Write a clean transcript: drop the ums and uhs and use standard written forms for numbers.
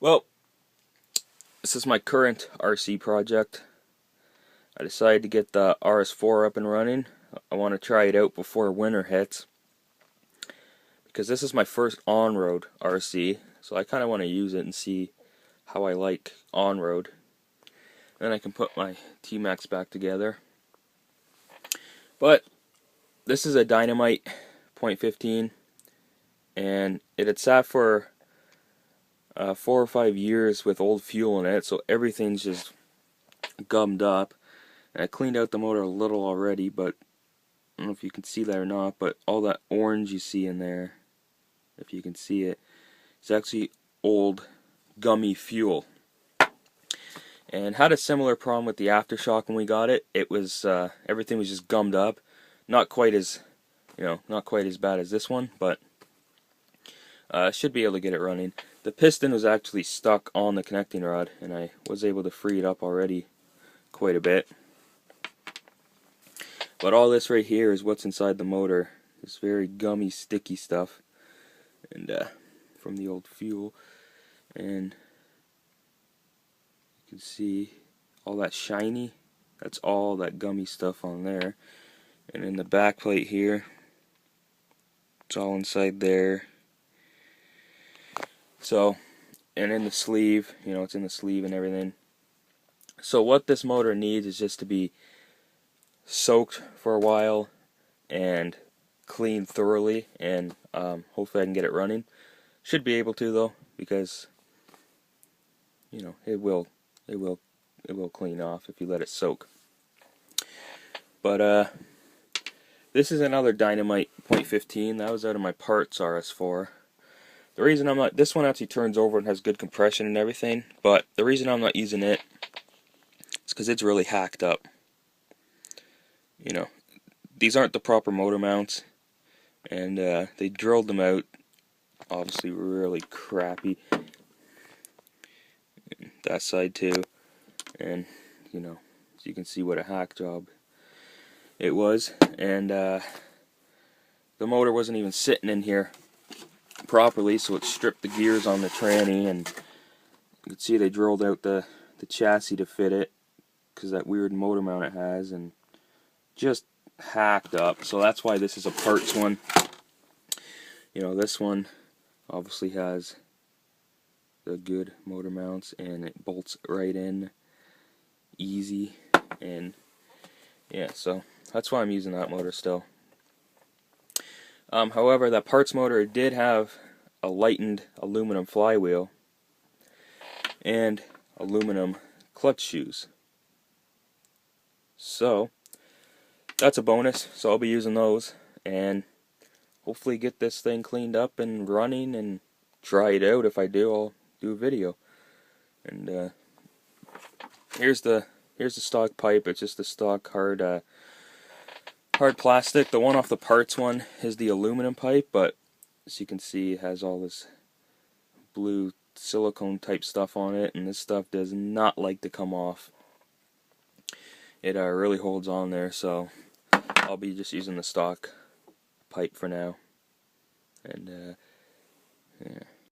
Well, this is my current RC project. I decided to get the rs4 up and running. I want to try it out before winter hits, because this is my first on-road RC, so I kind of want to use it and see how I like on-road. Then I can put my T-Max back together. But this is a Dynamite .15, and it had sat for 4 or 5 years with old fuel in it, so everything's just gummed up. And I cleaned out the motor a little already, but I don't know if you can see that or not, but all that orange you see in there, if you can see it, it's actually old gummy fuel. And had a similar problem with the aftershock when we got it. It was everything was just gummed up. Not quite as bad as this one, but should be able to get it running. The piston was actually stuck on the connecting rod, and I was able to free it up already quite a bit. But all this right here is what's inside the motor. This very gummy, sticky stuff, and from the old fuel. And you can see all that shiny. That's all that gummy stuff on there. And in the back plate here, it's all inside there. So, and in the sleeve, it's in the sleeve and everything. So what this motor needs is just to be soaked for a while and cleaned thoroughly, and hopefully I can get it running. Should be able to, though, because it will clean off if you let it soak. But this is another Dynamite .15. That was out of my parts rs4. The reason I'm not, this one actually turns over and has good compression and everything, but the reason I'm not using it is because it's really hacked up. These aren't the proper motor mounts, and they drilled them out, obviously really crappy. That side too, and as you can see what a hack job it was, and the motor wasn't even sitting in here properly, so it stripped the gears on the tranny, and you can see they drilled out the chassis to fit it, because that weird motor mount it has, and just hacked up. So that's why this is a parts one. This one obviously has the good motor mounts, and it bolts right in easy, and yeah, so that's why I'm using that motor still. However, that parts motor did have a lightened aluminum flywheel and aluminum clutch shoes. So that's a bonus, so I'll be using those and hopefully get this thing cleaned up and running and try it out. If I do, I'll do a video. And here's the stock pipe. It's just a stock hard plastic. The one off the parts one is the aluminum pipe, but as you can see, it has all this blue silicone type stuff on it, and this stuff does not like to come off. It really holds on there, so I'll be just using the stock pipe for now. And yeah.